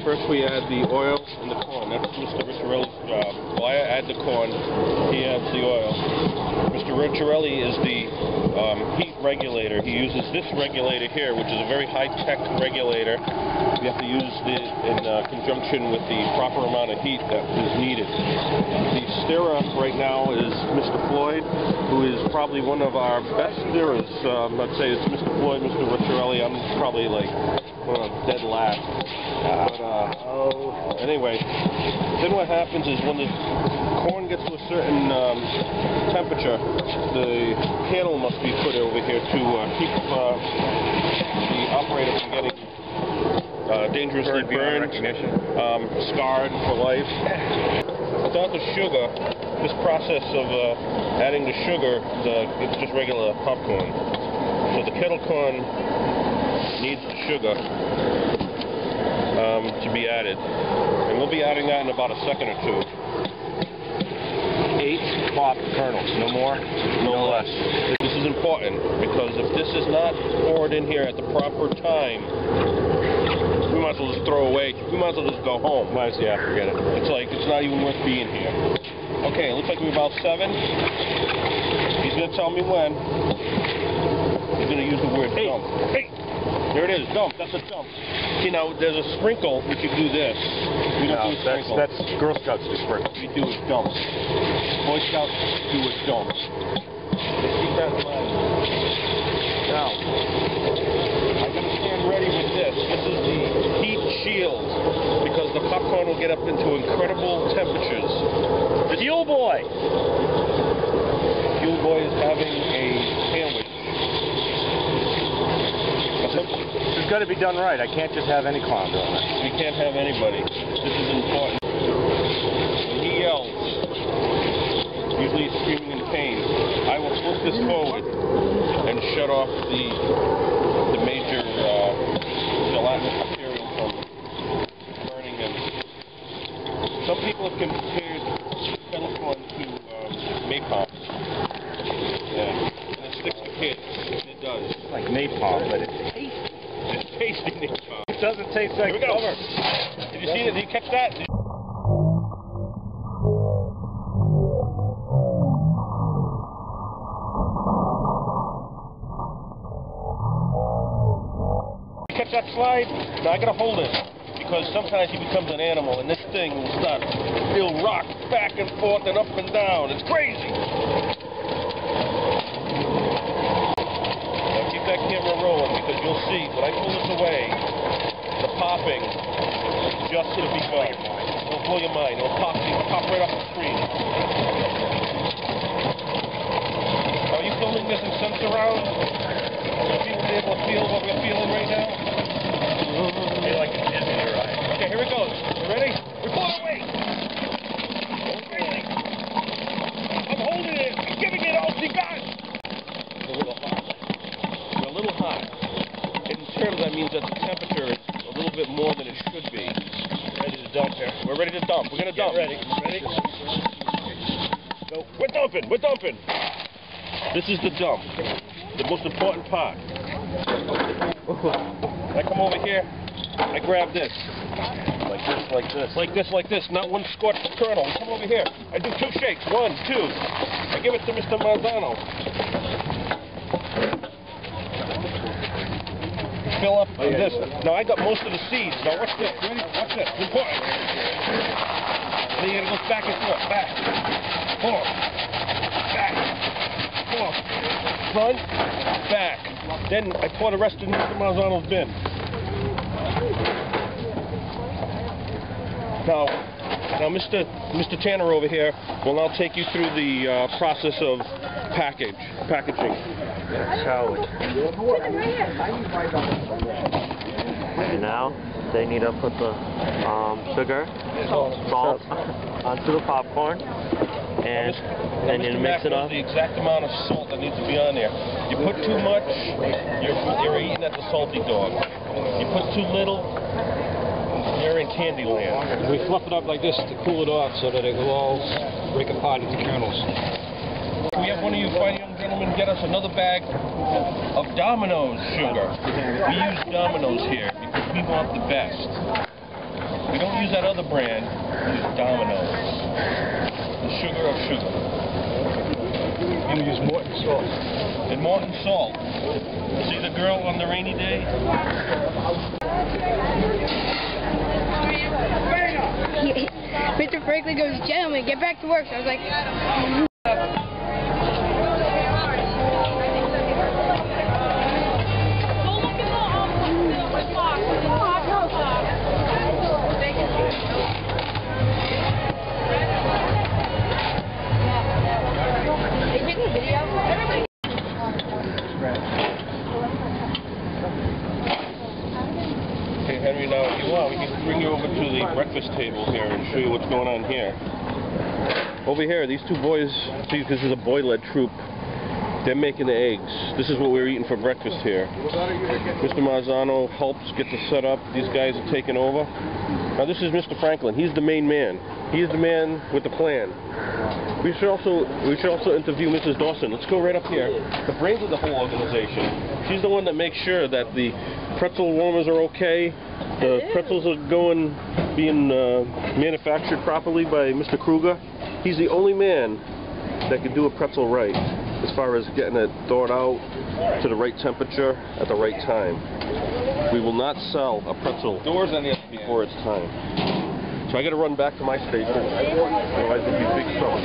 first we add the oil and the corn. That's Mr. Ricciarelli's job. Well, I add the corn, he adds the oil. Mr. Ricciarelli is the heat regulator. He uses this regulator here, which is a very high-tech regulator. You have to use it in conjunction with the proper amount of heat that is needed. The stirrer right now is Mr. Floyd, who is probably one of our best stirrers. I'd say it's Mr. Floyd, Mr. Ricciarelli. I'm probably like dead last. But anyway, then what happens is when the corn gets to a certain temperature, the candle must be put over here to keep the operator from getting dangerously burned, scarred for life. Without the sugar, this process of adding the sugar, it's just regular popcorn. So the kettle corn needs the sugar to be added. And we'll be adding that in about a second or two. 8 pop kernels, no more, no less. This is important because if this is not poured in here at the proper time, we might as well just throw away. We might as well just go home. Yeah, forget it. It's like, it's not even worth being here. Okay, it looks like we're about 7. He's going to tell me when. He's going to use the word dump. Hey! There it is, dump. That's a dump. See, now, there's a sprinkle. We could do this. We don't do a sprinkle. That's Girl Scouts do sprinkle. We do a dump. Boy Scouts do a dump. Let's keep that in mind. Now, I'm going to stand ready with this. This is the heat shield, because the popcorn will get up into incredible temperatures. The Fuel Boy! Fuel Boy is having a sandwich. It's got to be done right. I can't just have any clown doing it. We can't have anybody. This is important. When he yells, usually he's screaming in pain, I will flip this forward and shut off the major gelatinous material from burning him. Some people have compared kettle corn to napalm. Yeah. And it sticks to kids. It does. It's like napalm, but it's tasty. It's tasty napalm. It doesn't taste like cover. Did you see that? Did you catch that? Catch that slide? Now I gotta hold it, because sometimes he becomes an animal and this thing will start, he'll rock back and forth and up and down. It's crazy. Now keep that camera rolling, because you'll see when I pull this away, the popping is just to be begun. It'll blow your mind. It'll pop right off the screen. Are you filming this in sense around? Will people be able to feel what we're feeling right now? I feel like it's Disney, right? Okay, here it goes. You ready? We're pulling away. I'm holding it. I'm giving it all she got. It's a little hot. It's a little hot. In terms, that means that the temperature is a little bit more than it should be. Ready to dump here. We're ready to dump. We're going to dump. Ready. Ready? Go. We're dumping. We're dumping. This is the dump. The most important part. I come over here, I grab this. Like this, like this. Like this, like this. Not one scorched kernel. I come over here. I do 2 shakes. 1, 2. I give it to Mr. Manzano. Fill up like this. Now I got most of the seeds. Now watch this. Ready? Watch this. Important. Then you gotta go back and forth. Back. Forth. Back. Forth. Front. Back. Then I pour the rest in Mr. Manzano's bin. Now Mr. Tanner over here will now take you through the process of packaging. Now they need to put the sugar, salt onto the popcorn, and then you mix it up. The exact amount of salt that needs to be on there. You put too much, you're eating at the salty dog. You put too little, you're in Candyland. We fluff it up like this to cool it off so that it will all break apart into kernels. Can we have one of you fine young gentlemen get us another bag of Domino's sugar? We use Domino's here because we want the best. We don't use that other brand. We use Domino's. The sugar of sugar. And we use Morton salt. And Morton salt. See the girl on the rainy day? Mr. Franklin goes, gentlemen, get back to work. So I was like... Hey Henry, now if you want, we can bring you over to the breakfast table here and show you what's going on here. Over here, these two boys, see, this is a boy-led troop. They're making the eggs. This is what we're eating for breakfast here. Mr. Marzano helps get the set up. These guys are taking over. Now this is Mr. Franklin. He's the main man. He's the man with the plan. We should also interview Mrs. Dawson. Let's go right up here. The brains of the whole organization. She's the one that makes sure that the pretzel warmers are okay. The pretzels are being manufactured properly by Mr. Kruger. He's the only man that can do a pretzel right, as far as getting it thawed out to the right temperature at the right time. We will not sell a pretzel before it's time. So I got to run back to my station, otherwise there'll be big trouble.